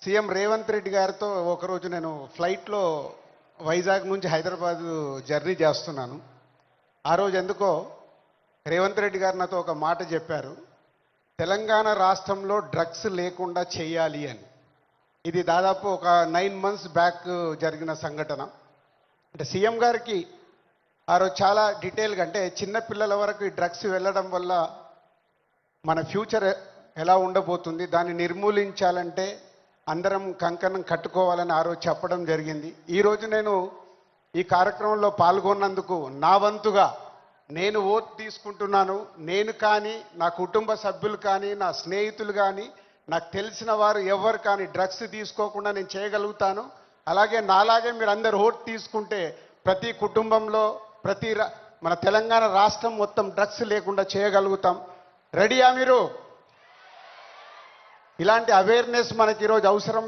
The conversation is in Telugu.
సీఎం రేవంత్ రెడ్డి గారితో ఒకరోజు నేను ఫ్లైట్లో వైజాగ్ నుంచి హైదరాబాద్ జర్నీ చేస్తున్నాను. ఆ రోజు ఎందుకో రేవంత్ రెడ్డి గారు నాతో ఒక మాట చెప్పారు, తెలంగాణ రాష్ట్రంలో డ్రగ్స్ లేకుండా చేయాలి అని. ఇది దాదాపు ఒక 9 months బ్యాక్ జరిగిన సంఘటన. అంటే సీఎం గారికి ఆ రోజు చాలా డీటెయిల్గా, అంటే చిన్నపిల్లల వరకు ఈ డ్రగ్స్ వెళ్ళడం వల్ల మన ఫ్యూచర్ ఎలా ఉండబోతుంది, దాన్ని నిర్మూలించాలంటే అందరం కంకణం కట్టుకోవాలని ఆ రోజు చెప్పడం జరిగింది. ఈరోజు నేను ఈ కార్యక్రమంలో పాల్గొన్నందుకు నా వంతుగా నేను ఓట్ తీసుకుంటున్నాను. నేను కానీ, నా కుటుంబ సభ్యులు కానీ, నా స్నేహితులు కానీ, నాకు తెలిసిన వారు ఎవరు కానీ డ్రగ్స్ తీసుకోకుండా నేను చేయగలుగుతాను. అలాగే నాలాగే మీరు అందరు ఓట్ తీసుకుంటే ప్రతి కుటుంబంలో మన తెలంగాణ రాష్ట్రం మొత్తం డ్రగ్స్ లేకుండా చేయగలుగుతాం. రెడీయా మీరు? ఇలాంటి అవేర్నెస్ మనకి ఈరోజు అవసరం.